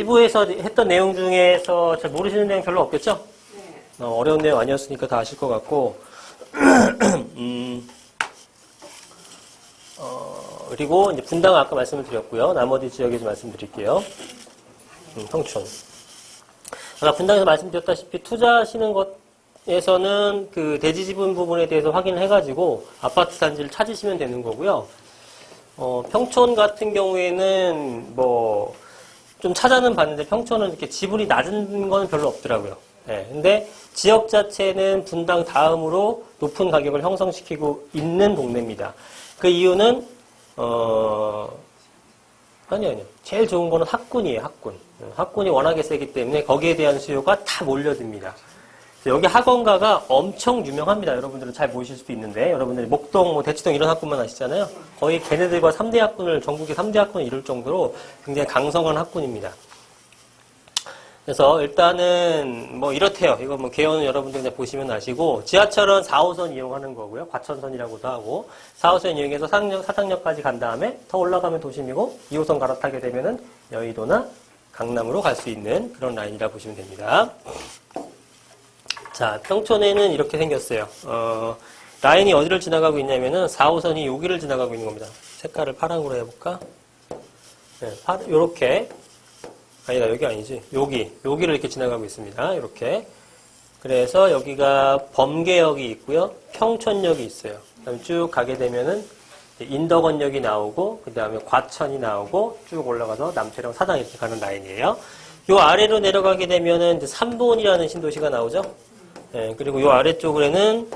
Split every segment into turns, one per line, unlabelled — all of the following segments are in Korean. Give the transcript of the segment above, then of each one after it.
일부에서 했던 내용 중에서 잘 모르시는 내용 별로 없겠죠?
네.
어려운 내용 아니었으니까 다 아실 것 같고 그리고 이제 분당 아까 말씀을 드렸고요. 나머지 지역에서 말씀드릴게요. 평촌. 아까 분당에서 말씀드렸다시피 투자하시는 것에서는 그 대지 지분 부분에 대해서 확인을 해가지고 아파트 단지를 찾으시면 되는 거고요. 평촌 같은 경우에는 뭐 좀 찾아는 봤는데 평촌은 이렇게 지분이 낮은 건 별로 없더라고요. 네, 근데 지역 자체는 분당 다음으로 높은 가격을 형성시키고 있는 동네입니다. 그 이유는 아니요. 제일 좋은 거는 학군이에요, 학군. 학군이 워낙에 세기 때문에 거기에 대한 수요가 다 몰려듭니다. 여기 학원가가 엄청 유명합니다. 여러분들은 잘 모르실 수도 있는데, 여러분들이 목동, 뭐 대치동 이런 학군만 아시잖아요. 거의 걔네들과 3대 학군을, 전국의 3대 학군을 이룰 정도로 굉장히 강성한 학군입니다. 그래서 일단은 뭐 이렇대요. 이거 뭐 개요는 여러분들 그냥 보시면 아시고, 지하철은 4호선 이용하는 거고요. 과천선이라고도 하고, 4호선 이용해서 사당역까지 간 다음에 더 올라가면 도심이고, 2호선 갈아타게 되면은 여의도나 강남으로 갈 수 있는 그런 라인이라 보시면 됩니다. 자, 평촌에는 이렇게 생겼어요. 라인이 어디를 지나가고 있냐면은 4호선이 여기를 지나가고 있는 겁니다. 색깔을 파랑으로 해볼까? 네, 요렇게. 아니다, 여기 아니지. 여기를 이렇게 지나가고 있습니다. 이렇게. 그래서 여기가 범계역이 있고요. 평촌역이 있어요. 그다음 쭉 가게 되면은 인덕원역이 나오고, 그 다음에 과천이 나오고, 쭉 올라가서 남태령 사당 이렇게 가는 라인이에요. 요 아래로 내려가게 되면은 이제 삼본이라는 신도시가 나오죠. 네, 그리고 요 아래쪽으로는,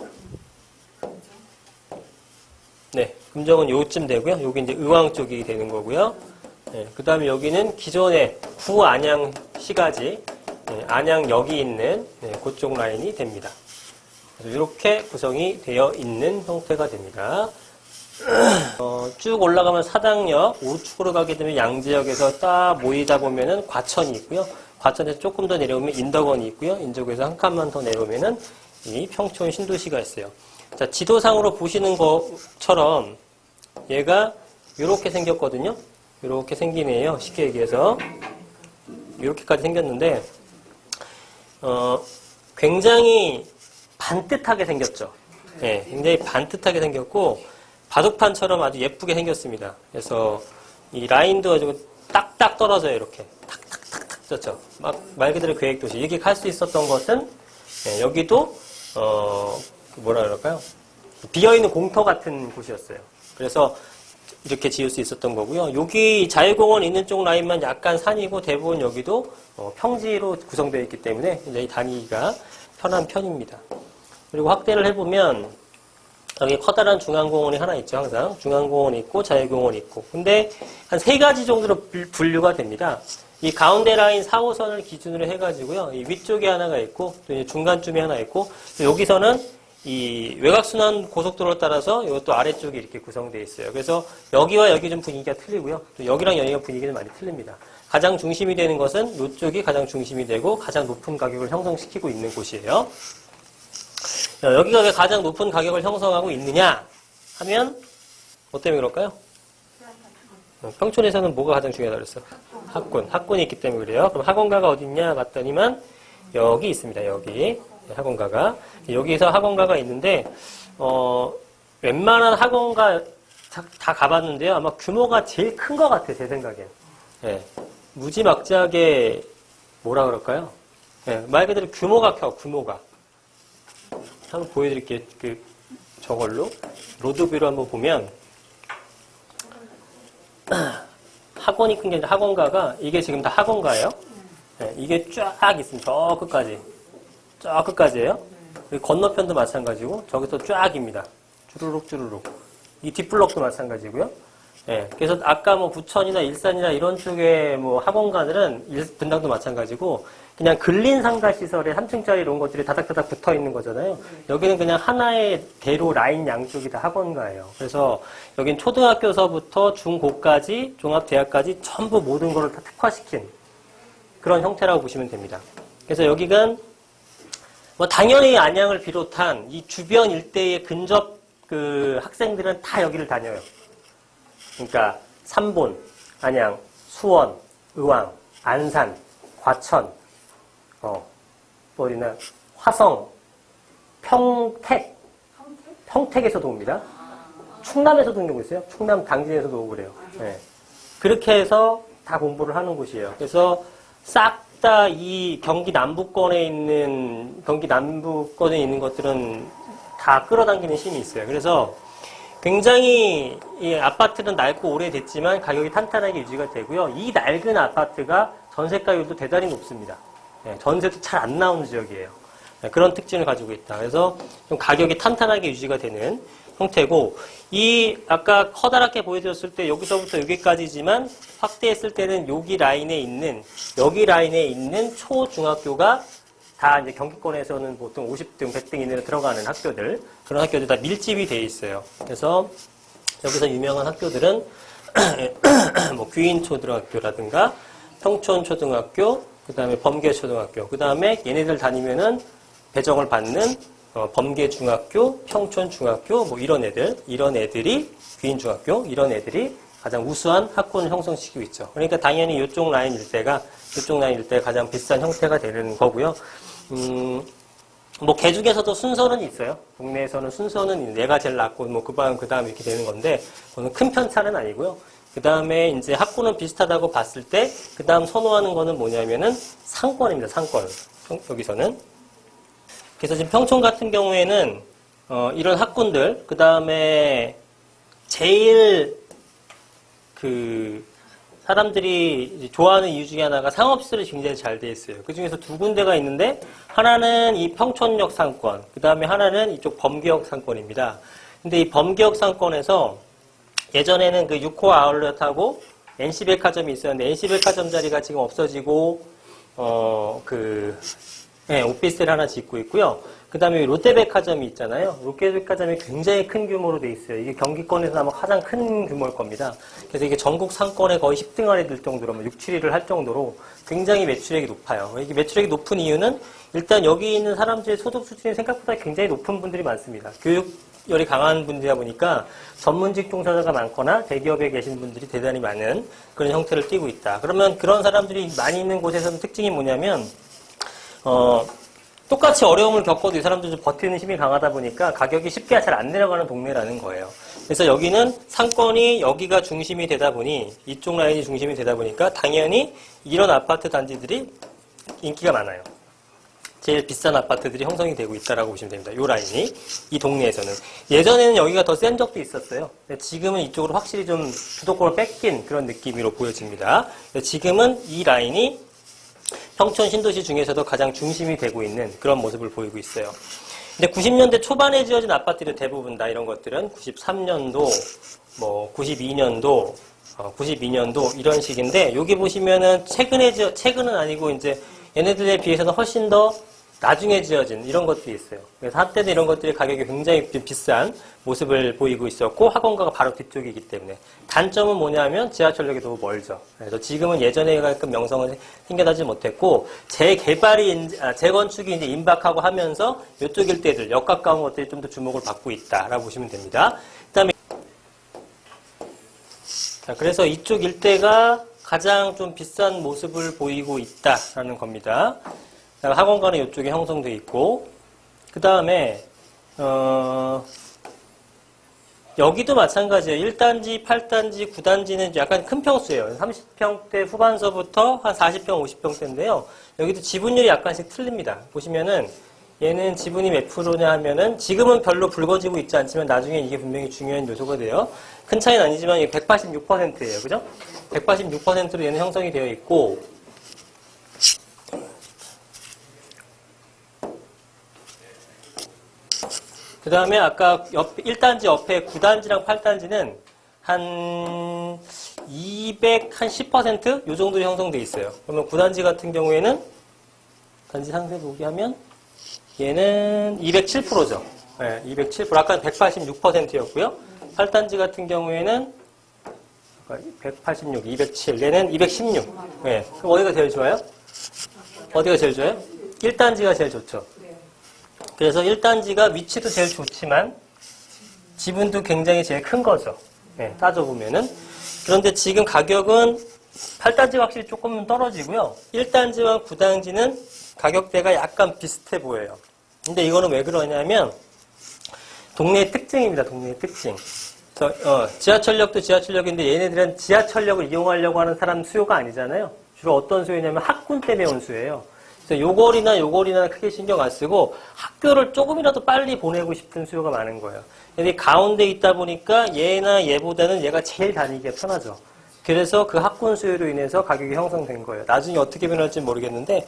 네, 금정은 요쯤 되고요. 여기 이제 의왕 쪽이 되는 거고요. 네, 그 다음에 여기는 기존의 구안양시가지, 네, 안양역이 있는, 네, 그쪽 라인이 됩니다. 그래서 이렇게 구성이 되어 있는 형태가 됩니다. 쭉 올라가면 사당역, 우측으로 가게 되면 양재역에서 딱 모이다 보면은 과천이 있고요. 과천에서 조금 더 내려오면 인덕원이 있고요. 인덕에서 한 칸만 더 내려오면은 이 평촌 신도시가 있어요. 자, 지도상으로 보시는 것처럼 얘가 이렇게 생겼거든요. 이렇게 생긴 애예요. 쉽게 얘기해서 이렇게까지 생겼는데 굉장히 반듯하게 생겼죠. 네, 굉장히 반듯하게 생겼고 바둑판처럼 아주 예쁘게 생겼습니다. 그래서 이 라인도 아주 딱딱 떨어져요. 이렇게 탁탁탁탁 졌죠. 막 말 그대로 계획도시. 이렇게 갈 수 있었던 것은, 네, 여기도 뭐라 그럴까요? 비어있는 공터 같은 곳이었어요. 그래서 이렇게 지을 수 있었던 거고요. 여기 자유공원 있는 쪽 라인만 약간 산이고 대부분 여기도 평지로 구성되어 있기 때문에 굉장히 다니기가 편한 편입니다. 그리고 확대를 해보면 여기 커다란 중앙공원이 하나 있죠. 항상 중앙공원이 있고 자유공원이 있고. 근데 한 3가지 정도로 분류가 됩니다. 이 가운데 라인 4호선을 기준으로 해가지고요. 이 위쪽에 하나가 있고 또 중간쯤에 하나 있고 여기서는 이 외곽순환 고속도로를 따라서 이것도 아래쪽에 이렇게 구성되어 있어요. 그래서 여기와 여기 좀 분위기가 틀리고요. 또 여기랑 여기가 분위기는 많이 틀립니다. 가장 중심이 되는 것은 이쪽이 가장 중심이 되고 가장 높은 가격을 형성시키고 있는 곳이에요. 여기가 왜 가장 높은 가격을 형성하고 있느냐 하면 뭐 때문에 그럴까요? 평촌에서는 뭐가 가장 중요하다고 그랬어? 학군이 있기 때문에 그래요. 그럼 학원가가 어디 있냐 봤더니만 여기 있습니다. 여기 학원가가 여기서 학원가가 있는데 웬만한 학원가 다 가봤는데요. 아마 규모가 제일 큰 것 같아요. 제 생각엔. 네. 무지막지하게 뭐라 그럴까요? 네. 말 그대로 규모가 커. 규모가. 한번 보여드릴게요. 저걸로 로드뷰로 한번 보면 학원이 큰 게 아니라 학원가가 이게 지금 다 학원가예요. 네, 이게 쫙 있습니다. 저 끝까지. 저 끝까지예요. 그리고 건너편도 마찬가지고 저기서 쫙입니다. 주르륵. 이 뒷블럭도 마찬가지고요. 네, 그래서 아까 뭐 부천이나 일산이나 이런 쪽에 뭐 학원가들은 분당도 마찬가지고 그냥 근린 상가 시설에 3층짜리 이런 것들이 다닥다닥 붙어 있는 거잖아요. 여기는 그냥 하나의 대로 라인 양쪽이 다 학원가예요. 그래서 여긴 초등학교서부터 중고까지 종합대학까지 전부 모든 거를 다 특화시킨 그런 형태라고 보시면 됩니다. 그래서 여기가 뭐 당연히 안양을 비롯한 이 주변 일대의 근접 그 학생들은 다 여기를 다녀요. 그러니까 삼본, 안양, 수원, 의왕, 안산 과천, 또 어디나 화성, 평택에서도 옵니다. 충남에서도 온 경우 있어요. 충남 당진에서도 오고 그래요. 네. 그렇게 해서 다 공부를 하는 곳이에요. 그래서 싹 다 이 경기 남부권에 있는 것들은 다 끌어당기는 힘이 있어요. 그래서 굉장히 이 아파트는 낡고 오래됐지만 가격이 탄탄하게 유지가 되고요. 이 낡은 아파트가 전세가율도 대단히 높습니다. 네, 전세도 잘 안 나오는 지역이에요. 네, 그런 특징을 가지고 있다. 그래서 좀 가격이 탄탄하게 유지가 되는 형태고, 이 아까 커다랗게 보여드렸을 때 여기서부터 여기까지지만 확대했을 때는 여기 라인에 있는 초중학교가 다 이제 경기권에서는 보통 50등, 100등 이내로 들어가는 학교들, 그런 학교들 다 밀집이 돼 있어요. 그래서 여기서 유명한 학교들은 뭐 귀인초등학교라든가 평촌초등학교, 그 다음에 범계초등학교, 그 다음에 얘네들 다니면은 배정을 받는 범계중학교, 평촌중학교, 뭐 이런 애들이 귀인중학교, 이런 애들이 가장 우수한 학군을 형성시키고 있죠. 그러니까 당연히 이쪽 라인 일대가 가장 비싼 형태가 되는 거고요. 뭐 개 중에서도 순서는 있어요. 동네에서는 순서는 내가 제일 낮고 뭐 그 다음 이렇게 되는 건데, 그거는 큰 편차는 아니고요. 그 다음에 이제 학군은 비슷하다고 봤을 때, 그 다음 선호하는 거는 뭐냐면은 상권입니다. 상권. 여기서는. 그래서 지금 평촌 같은 경우에는 이런 학군들, 그 다음에 제일 사람들이 좋아하는 이유 중에 하나가 상업시설이 굉장히 잘 돼 있어요. 그 중에서 두 군데가 있는데, 하나는 이 평촌역 상권, 그 다음에 하나는 이쪽 범계역 상권입니다. 근데 이 범계역 상권에서 예전에는 그 6호 아울렛하고 NC백화점이 있었는데, NC백화점 자리가 지금 없어지고, 오피스텔 하나 짓고 있고요. 그 다음에 롯데백화점이 있잖아요. 롯데백화점이 굉장히 큰 규모로 돼 있어요. 이게 경기권에서 아마 가장 큰 규모일 겁니다. 그래서 이게 전국 상권에 거의 10등 안에 들 정도로, 6, 7위를 할 정도로 굉장히 매출액이 높아요. 이게 매출액이 높은 이유는 일단 여기 있는 사람들의 소득 수준이 생각보다 굉장히 높은 분들이 많습니다. 교육열이 강한 분들이다 보니까 전문직 종사자가 많거나 대기업에 계신 분들이 대단히 많은 그런 형태를 띠고 있다. 그러면 그런 사람들이 많이 있는 곳에서는 특징이 뭐냐면, 똑같이 어려움을 겪어도 이 사람들도 버티는 힘이 강하다 보니까 가격이 쉽게 잘 안 내려가는 동네라는 거예요. 그래서 여기는 상권이 여기가 중심이 되다 보니, 이쪽 라인이 중심이 되다 보니까 당연히 이런 아파트 단지들이 인기가 많아요. 제일 비싼 아파트들이 형성이 되고 있다라고 보시면 됩니다. 이 라인이, 이 동네에서는. 예전에는 여기가 더 센 적도 있었어요. 지금은 이쪽으로 확실히 좀 주도권을 뺏긴 그런 느낌으로 보여집니다. 지금은 이 라인이 평촌 신도시 중에서도 가장 중심이 되고 있는 그런 모습을 보이고 있어요. 근데 90년대 초반에 지어진 아파트들 대부분 다 이런 것들은 93년도, 뭐 92년도 이런 식인데, 여기 보시면은 최근은 아니고 이제 얘네들에 비해서는 훨씬 더 나중에 지어진 이런 것들이 있어요. 그래서 한때는 이런 것들이 가격이 굉장히 비싼 모습을 보이고 있었고, 학원가가 바로 뒤쪽이기 때문에. 단점은 뭐냐면 지하철역이 너무 멀죠. 그래서 지금은 예전에만큼 명성은 생겨나지 못했고, 재건축이 이제 임박하고 하면서 이쪽 일대들, 역 가까운 것들이 좀 더 주목을 받고 있다라고 보시면 됩니다. 그다음에 그래서 이쪽 일대가 가장 좀 비싼 모습을 보이고 있다라는 겁니다. 학원가는 이쪽에 형성되어 있고, 그 다음에 여기도 마찬가지예요. 1단지, 8단지, 9단지는 약간 큰 평수예요. 30평대 후반서부터 한 40평, 50평대인데요. 여기도 지분율이 약간씩 틀립니다. 보시면은 얘는 지분이 몇 프로냐 하면은, 지금은 별로 붉어지고 있지 않지만 나중에 이게 분명히 중요한 요소가 돼요. 큰 차이는 아니지만 이게 186%예요. 그죠? 186%로 얘는 형성이 되어 있고, 그 다음에 아까 1단지 옆에 9단지랑 8단지는 한 210%? 요 정도로 형성되어 있어요. 그러면 9단지 같은 경우에는, 단지 상세 보기 하면, 얘는 207%죠. 네, 207%. 아까 186%였고요. 8단지 같은 경우에는 186, 207. 얘는 216. 네. 그럼 어디가 제일 좋아요? 어디가 제일 좋아요? 1단지가 제일 좋죠. 그래서 1단지가 위치도 제일 좋지만 지분도 굉장히 제일 큰 거죠. 네, 따져보면은. 그런데 지금 가격은 8단지가 확실히 조금 떨어지고요. 1단지와 9단지는 가격대가 약간 비슷해 보여요. 근데 이거는 왜 그러냐면 동네의 특징입니다. 동네의 특징. 지하철역도 지하철역인데 얘네들은 지하철역을 이용하려고 하는 사람 수요가 아니잖아요. 주로 어떤 수요냐면 학군 때문에 온 수예요. 그래서 요거리나 크게 신경 안 쓰고 학교를 조금이라도 빨리 보내고 싶은 수요가 많은 거예요. 근데 가운데 있다 보니까 얘나 얘보다는 얘가 제일 다니기가 편하죠. 그래서 그 학군 수요로 인해서 가격이 형성된 거예요. 나중에 어떻게 변할지 모르겠는데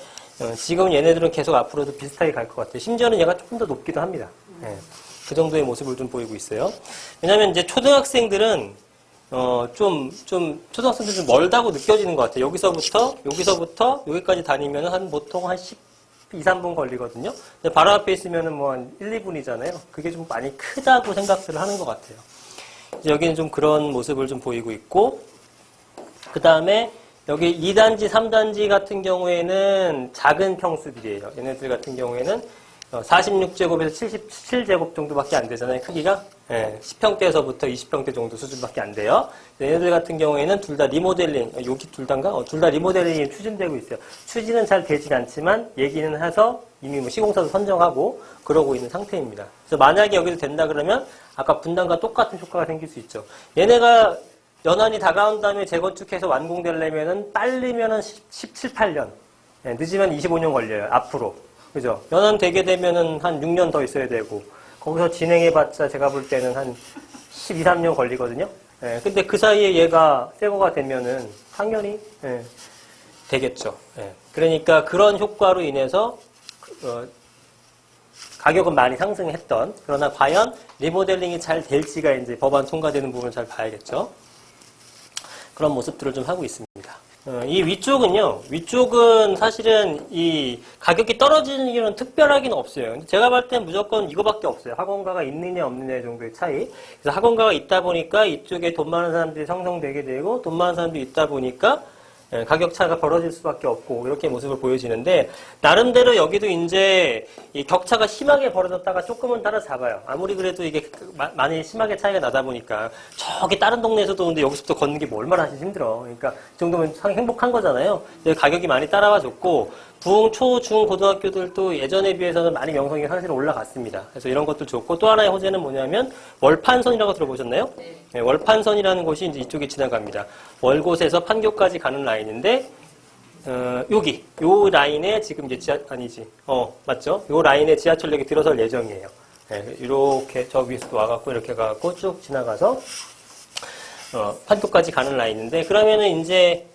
지금 얘네들은 계속 앞으로도 비슷하게 갈 것 같아요. 심지어는 얘가 조금 더 높기도 합니다. 네. 그 정도의 모습을 좀 보이고 있어요. 왜냐하면 이제 초등학생들은 초등학생들 좀 멀다고 느껴지는 것 같아요. 여기서부터 여기까지 다니면 보통 한 2, 3분 걸리거든요. 근데 바로 앞에 있으면은 뭐 한 1, 2분이잖아요. 그게 좀 많이 크다고 생각들을 하는 것 같아요. 여기는 좀 그런 모습을 좀 보이고 있고, 그 다음에 여기 2단지, 3단지 같은 경우에는 작은 평수들이에요. 얘네들 같은 경우에는 46제곱에서 77제곱 정도밖에 안 되잖아요. 크기가 10평대에서부터 20평대 정도 수준밖에 안 돼요. 얘네들 같은 경우에는 둘 다 리모델링, 여기 둘 다인가? 둘 다 리모델링이 추진되고 있어요. 추진은 잘 되진 않지만 얘기는 해서 이미 뭐 시공사도 선정하고 그러고 있는 상태입니다. 그래서 만약에 여기서 된다 그러면 아까 분당과 똑같은 효과가 생길 수 있죠. 얘네가 연한이 다가온 다음에 재건축해서 완공되려면은 빨리면은 17, 18년, 늦으면 25년 걸려요. 앞으로. 그죠? 연한 되게 되면은 한 6년 더 있어야 되고, 거기서 진행해봤자 제가 볼 때는 한 12, 3년 걸리거든요? 근데 그 사이에 얘가 새거가 되면은 당연히, 되겠죠. 그러니까 그런 효과로 인해서, 가격은 많이 상승했던, 그러나 과연 리모델링이 잘 될지가 이제 법안 통과되는 부분을 잘 봐야겠죠. 그런 모습들을 좀 하고 있습니다. 이 위쪽은 사실은 이 가격이 떨어지는 이유는 특별하기는 없어요. 근데 제가 볼 땐 무조건 이거밖에 없어요. 학원가가 있느냐 없느냐 정도의 차이. 그래서 학원가가 있다 보니까 이쪽에 돈 많은 사람들이 형성되게 되고 돈 많은 사람들이 있다 보니까 가격 차가 벌어질 수밖에 없고 이렇게 모습을 보여지는데 나름대로 여기도 이제 이 격차가 심하게 벌어졌다가 조금은 따라잡아요. 아무리 그래도 이게 많이 심하게 차이가 나다 보니까 저기 다른 동네에서도 근데 여기서부터 걷는 게 뭐 얼마나 하기 힘들어. 그러니까 이 정도면 상당히 행복한 거잖아요. 가격이 많이 따라와 줬고 중, 초, 중 고등학교들도 예전에 비해서는 많이 명성이 사실 올라갔습니다. 그래서 이런 것도 좋고 또 하나의 호재는 뭐냐면 월판선이라고 들어보셨나요? 네, 월판선이라는 곳이 이제 이쪽에 지나갑니다. 월곶에서 판교까지 가는 라인인데 요 라인에 지금 이제 맞죠? 요 라인에 지하철역이 들어설 예정이에요. 네, 이렇게 저 위에서도 와갖고 이렇게 가갖고 쭉 지나가서 판교까지 가는 라인인데 그러면은 이제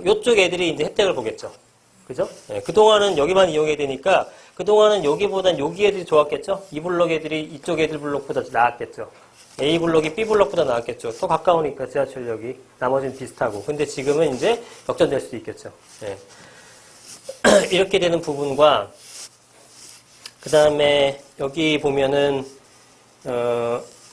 요쪽 애들이 이제 혜택을 보겠죠. 그죠? 네, 그동안은 여기만 이용해야 되니까 그동안은 여기보단 여기 애들이 좋았겠죠? 이 블록 애들이 이쪽 애들 블록보다 나았겠죠. A 블록이 B 블록보다 나았겠죠. 더 가까우니까 지하철역이 나머지는 비슷하고. 근데 지금은 이제 역전될 수도 있겠죠. 네. 이렇게 되는 부분과 그 다음에 여기 보면은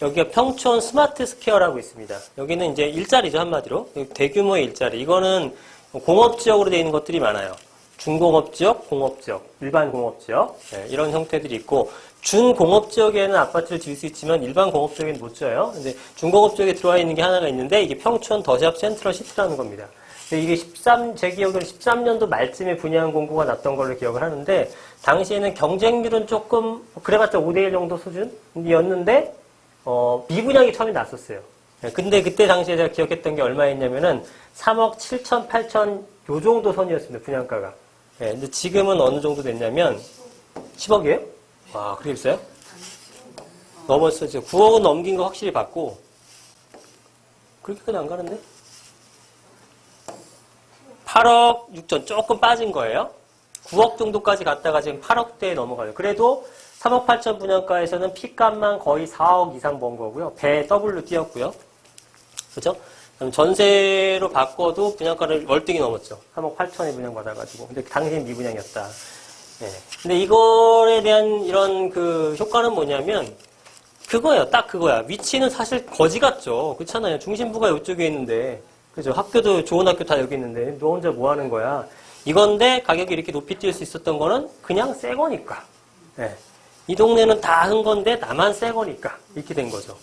여기가 평촌 스마트 스퀘어라고 있습니다. 여기는 이제 일자리죠 한마디로. 대규모의 일자리. 이거는 공업지역으로 되어 있는 것들이 많아요. 중공업지역, 공업지역, 일반 공업지역 이런 형태들이 있고 준공업지역에는 아파트를 지을 수 있지만 일반 공업지역에는 못 지어요. 근데 중공업지역에 들어와 있는 게 하나가 있는데 이게 평촌 더샵 센트럴 시티라는 겁니다. 이게 제 기억으로는 13년도 말쯤에 분양 공고가 났던 걸로 기억을 하는데 당시에는 경쟁률은 조금 그래봤자 5대1 정도 수준이었는데 미분양이 처음에 났었어요. 근데 그때 당시에 제가 기억했던 게 얼마였냐면은 3억 7천, 8천 요 정도 선이었습니다. 분양가가. 근데 지금은 어느 정도 됐냐면 10억이에요? 와, 그렇게 비싸요? 넘었어요. 9억은 넘긴 거 확실히 봤고 그렇게까지 안 가는데? 8억 6천 조금 빠진 거예요. 9억 정도까지 갔다가 지금 8억대에 넘어가요. 그래도 3억 8천 분양가에서는 피값만 거의 4억 이상 번 거고요. 배 W 뛰었고요. 그죠? 전세로 바꿔도 분양가를 월등히 넘었죠. 3억 8천에 분양받아가지고. 근데 당시엔 미분양이었다. 네. 근데 이거에 대한 이런 그 효과는 뭐냐면, 그거예요. 딱 그거야. 위치는 사실 거지 같죠. 그렇잖아요. 중심부가 이쪽에 있는데. 그죠? 학교도 좋은 학교 다 여기 있는데, 너 혼자 뭐 하는 거야? 이건데 가격이 이렇게 높이 뛸 수 있었던 거는 그냥 새 거니까. 네. 이 동네는 다 한 건데 나만 새 거니까. 이렇게 된 거죠.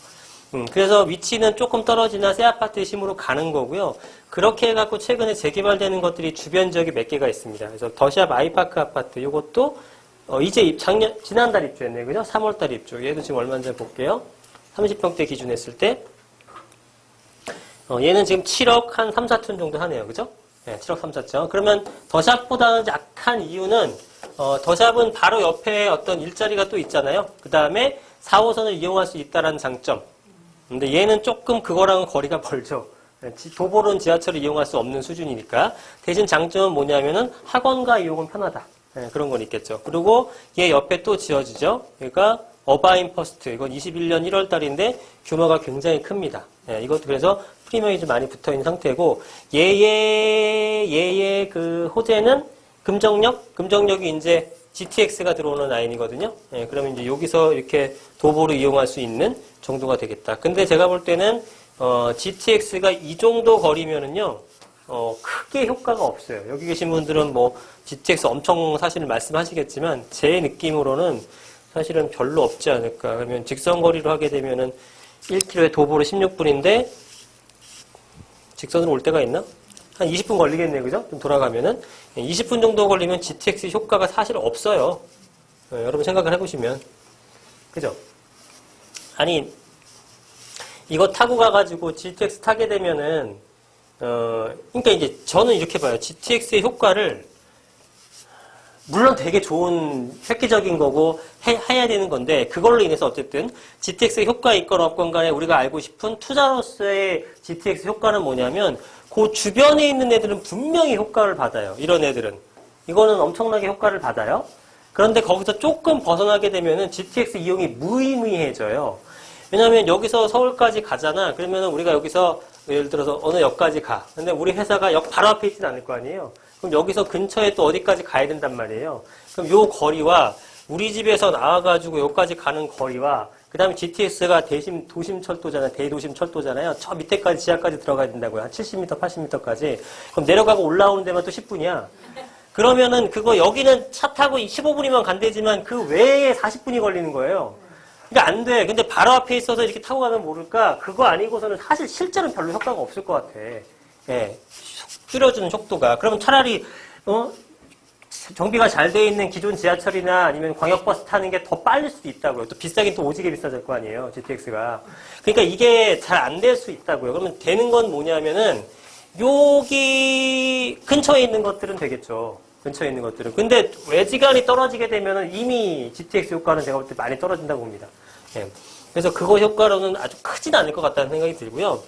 그래서 위치는 조금 떨어지나 새 아파트의 심으로 가는 거고요. 그렇게 해갖고 최근에 재개발되는 것들이 주변 지역에 몇 개가 있습니다. 그래서 더샵 아이파크 아파트, 이것도 이제 지난달 입주했네요. 그죠? 3월달 입주. 얘도 지금 얼마인지 볼게요. 30평대 기준 했을 때. 얘는 지금 7억 한 3, 4천 정도 하네요. 그죠? 네, 7억 3, 4천. 그러면 더샵보다는 약한 이유는, 더샵은 바로 옆에 어떤 일자리가 또 있잖아요. 그 다음에 4호선을 이용할 수 있다는 장점. 근데 얘는 조금 그거랑은 거리가 멀죠. 도보로는 지하철을 이용할 수 없는 수준이니까. 대신 장점은 뭐냐면은 학원가 이용은 편하다. 네, 그런 건 있겠죠. 그리고 얘 옆에 또 지어지죠. 그러니까 어바인 퍼스트. 이건 21년 1월 달인데 규모가 굉장히 큽니다. 네, 이것도 그래서 프리미엄이 좀 많이 붙어 있는 상태고, 얘의 그 호재는 금정역이 이제 GTX가 들어오는 라인이거든요. 네, 그러면 이제 여기서 이렇게 도보로 이용할 수 있는 정도가 되겠다. 근데 제가 볼 때는, GTX가 이 정도 거리면은요, 크게 효과가 없어요. 여기 계신 분들은 뭐, GTX 엄청 사실은 말씀하시겠지만, 제 느낌으로는 사실은 별로 없지 않을까. 그러면 직선거리로 하게 되면은 1km에 도보로 16분인데, 직선으로 올 때가 있나? 한 20분 걸리겠네요. 그죠? 좀 돌아가면은. 20분 정도 걸리면 GTX 효과가 사실 없어요. 여러분 생각을 해보시면. 그죠? 아니, 이거 타고 가가지고 GTX 타게 되면은, 그러니까 이제 저는 이렇게 봐요. GTX의 효과를, 물론 되게 좋은 획기적인 거고 해야 되는 건데, 그걸로 인해서 어쨌든 GTX의 효과 있건 없건 간에 우리가 알고 싶은 투자로서의 GTX 효과는 뭐냐면, 그 주변에 있는 애들은 분명히 효과를 받아요. 이런 애들은. 이거는 엄청나게 효과를 받아요. 그런데 거기서 조금 벗어나게 되면은 GTX 이용이 무의미해져요. 왜냐면 여기서 서울까지 가잖아. 그러면 우리가 여기서 예를 들어서 어느 역까지 가. 근데 우리 회사가 역 바로 앞에 있진 않을 거 아니에요. 그럼 여기서 근처에 또 어디까지 가야 된단 말이에요. 그럼 요 거리와 우리 집에서 나와가지고 여기까지 가는 거리와 그 다음에 GTX가 도심철도잖아요. 대도심철도잖아요. 저 밑에까지 지하까지 들어가야 된다고요. 한 70m, 80m까지. 그럼 내려가고 올라오는 데만 또 10분이야. 그러면은 그거 여기는 차 타고 15분이면 간대지만 그 외에 40분이 걸리는 거예요. 그러니까 안 돼. 근데 바로 앞에 있어서 이렇게 타고 가면 모를까? 그거 아니고서는 사실 실제로는 별로 효과가 없을 것 같아. 예. 줄여주는 속도가. 그러면 차라리, 정비가 잘 돼 있는 기존 지하철이나 아니면 광역버스 타는 게 더 빨릴 수도 있다고요. 또 비싸긴 또 오지게 비싸질 거 아니에요. GTX가. 그러니까 이게 잘 안 될 수 있다고요. 그러면 되는 건 뭐냐면은, 여기 근처에 있는 것들은 되겠죠. 근처에 있는 것들은. 근데 외지간이 떨어지게 되면은 이미 GTX 효과는 제가 볼 때 많이 떨어진다고 봅니다. 예. 그래서 그거 효과로는 아주 크진 않을 것 같다는 생각이 들고요.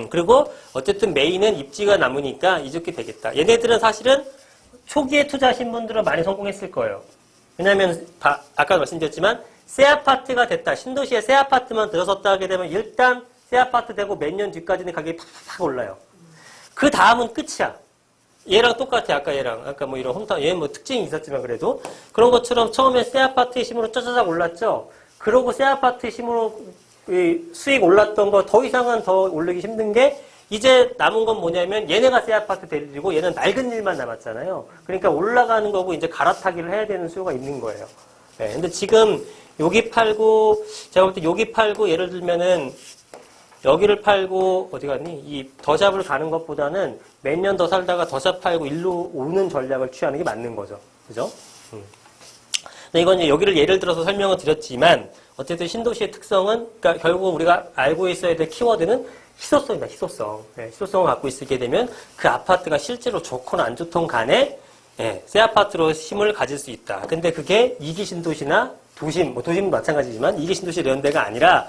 그리고 어쨌든 메인은 입지가 남으니까 이렇게 되겠다. 얘네들은 사실은 초기에 투자하신 분들은 많이 성공했을 거예요. 왜냐하면 아까 말씀드렸지만 새 아파트가 됐다. 신도시에 새 아파트만 들어섰다 하게 되면 일단 새 아파트 되고 몇 년 뒤까지는 가격이 팍팍 올라요. 그 다음은 끝이야. 얘랑 똑같아. 아까 뭐 이런 홈타운, 얘는 뭐 특징이 있었지만 그래도. 그런 것처럼 처음에 새 아파트의 심으로 짜자작 올랐죠. 그러고 새 아파트의 심으로 수익 올랐던 거 더 이상은 더 올리기 힘든 게 이제 남은 건 뭐냐면 얘네가 새 아파트 데리고 얘는 낡은 일만 남았잖아요. 그러니까 올라가는 거고 이제 갈아타기를 해야 되는 수요가 있는 거예요. 네, 근데 지금 여기 팔고, 제가 볼 때 여기 팔고 예를 들면은 여기를 팔고 어디 갔니? 이 더샵을 가는 것보다는 몇 년 더 살다가 더샵 팔고 일로 오는 전략을 취하는 게 맞는 거죠. 그죠? 근데 이건 이제 여기를 예를 들어서 설명을 드렸지만 어쨌든 신도시의 특성은 그러니까 결국 우리가 알고 있어야 될 키워드는 희소성이다. 희소성. 네, 희소성을 갖고 있게 되면 그 아파트가 실제로 좋거나 안 좋던 간에 새 아파트로 힘을 가질 수 있다. 근데 그게 2기 신도시나 도심, 뭐 도심도 마찬가지지만 2기 신도시 이런 데가 아니라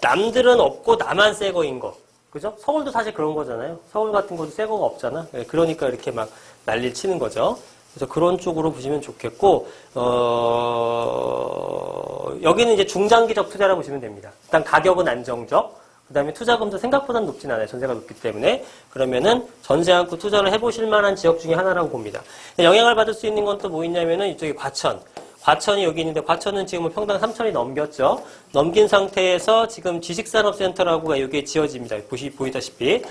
남들은 없고 나만 새 거인 거. 그죠? 서울도 사실 그런 거잖아요. 서울 같은 것도 새 거가 없잖아. 그러니까 이렇게 막 난리를 치는 거죠. 그래서 그런 쪽으로 보시면 좋겠고, 여기는 이제 중장기적 투자라고 보시면 됩니다. 일단 가격은 안정적. 그 다음에 투자금도 생각보다는 높진 않아요. 전세가 높기 때문에. 그러면은 전세 않고 투자를 해보실 만한 지역 중에 하나라고 봅니다. 영향을 받을 수 있는 건 또 뭐 있냐면은 이쪽에 과천. 과천이 여기 있는데 과천은 지금 평당 3천이 넘겼죠. 넘긴 상태에서 지금 지식산업센터라고가 여기에 지어집니다. 보이다시피.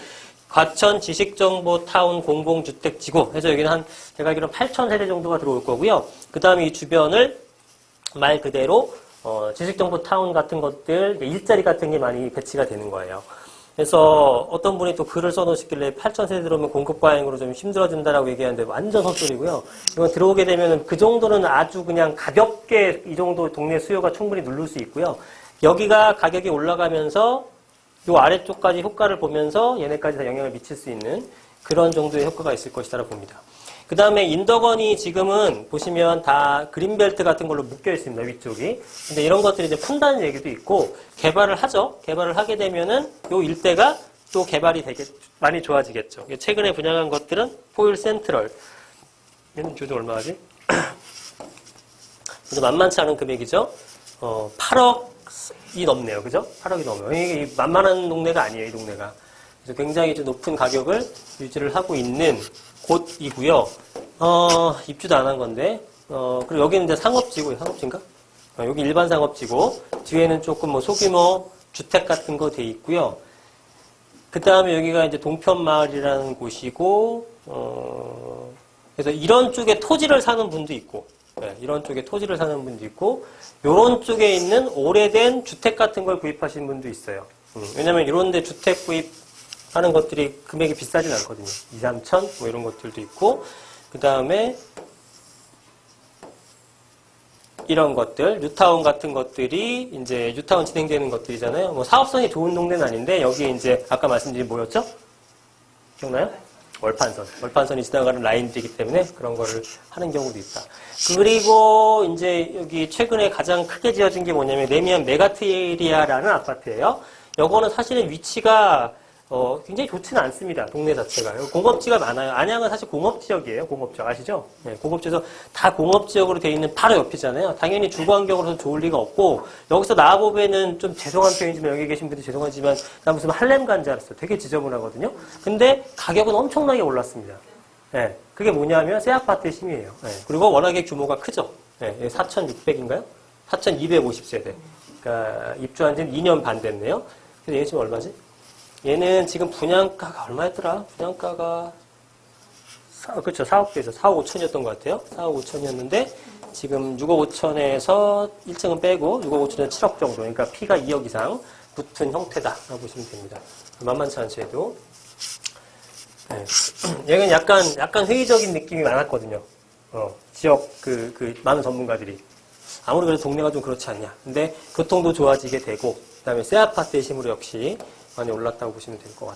과천 지식정보타운 공공주택지구 해서 여기는 한 제가 알기로는 8천 세대 정도가 들어올 거고요. 그 다음에 이 주변을 말 그대로 지식정보 타운 같은 것들, 일자리 같은 게 많이 배치가 되는 거예요. 그래서 어떤 분이 또 글을 써놓으시길래 8,000세대 들어오면 공급 과잉으로 좀 힘들어진다라고 얘기하는데 완전 헛소리고요. 이건 들어오게 되면 그 정도는 아주 그냥 가볍게 이 정도 동네 수요가 충분히 누를 수 있고요. 여기가 가격이 올라가면서 요 아래쪽까지 효과를 보면서 얘네까지 다 영향을 미칠 수 있는 그런 정도의 효과가 있을 것이라고 봅니다. 그 다음에 인덕원이 지금은 보시면 다 그린벨트 같은 걸로 묶여 있습니다. 위쪽이. 근데 이런 것들이 이제 푼다는 얘기도 있고 개발을 하죠. 개발을 하게 되면은 요 일대가 또 개발이 되게 많이 좋아지겠죠. 최근에 분양한 것들은 포일 센트럴. 얘는 요즘 얼마지? 만만치 않은 금액이죠. 8억이 넘네요. 그죠? 8억이 넘어요. 이게 만만한 동네가 아니에요. 이 동네가. 그래서 굉장히 좀 높은 가격을 유지를 하고 있는 곳이고요. 입주도 안 한 건데, 그리고 여기는 이제 상업지고요. 상업지인가? 여기 일반 상업지고, 뒤에는 조금 뭐 소규모 주택 같은 거 돼 있고요. 그 다음에 여기가 이제 동편마을이라는 곳이고, 그래서 이런 쪽에 토지를 사는 분도 있고, 네, 이런 쪽에 토지를 사는 분도 있고, 요런 쪽에 있는 오래된 주택 같은 걸 구입하시는 분도 있어요. 왜냐면 이런 데 주택 구입하는 것들이 금액이 비싸진 않거든요. 2, 3천? 뭐 이런 것들도 있고, 그 다음에 이런 것들, 뉴타운 같은 것들이 이제 뉴타운 진행되는 것들이잖아요. 뭐 사업성이 좋은 동네는 아닌데, 여기 이제 아까 말씀드린 뭐였죠? 기억나요? 월판선이 지나가는 라인들이기 때문에 그런 거를 하는 경우도 있다. 그리고 이제 여기 최근에 가장 크게 지어진 게 뭐냐면 레미안 메가트리아라는 아파트예요. 요거는 사실은 위치가 굉장히 좋지는 않습니다. 동네 자체가. 공업지가 많아요. 안양은 사실 공업지역이에요. 공업지역 아시죠? 네, 공업지에서 다 공업지역으로 돼 있는 바로 옆이잖아요. 당연히 주거 환경으로서 좋을 리가 없고 여기서 나와보면은 좀 죄송한 표현이지만 여기 계신 분들 죄송하지만 나 무슨 할렘 간 줄 알았어요. 되게 지저분하거든요. 근데 가격은 엄청나게 올랐습니다. 네, 그게 뭐냐면 새 아파트의 힘이에요. 네, 그리고 워낙에 규모가 크죠. 네, 4,600인가요? 4,250세대. 그러니까 입주한 지는 2년 반 됐네요. 그래서 얘 지금 얼마지? 얘는 지금 분양가가 얼마였더라? 분양가가 그렇죠. 4억대에서 4억 5천이었던 것 같아요. 4억 5천이었는데 지금 6억 5천에서 1층은 빼고 6억 5천에서 7억 정도. 그러니까 P가 2억 이상 붙은 형태다라고 보시면 됩니다. 만만치 않죠, 얘도. 네. 얘는 약간 회의적인 느낌이 많았거든요. 지역 많은 전문가들이. 아무리 그래도 동네가 좀 그렇지 않냐. 근데 교통도 좋아지게 되고, 그 다음에 새 아파트의 힘으로 역시 많이 올랐다고 보시면 될 것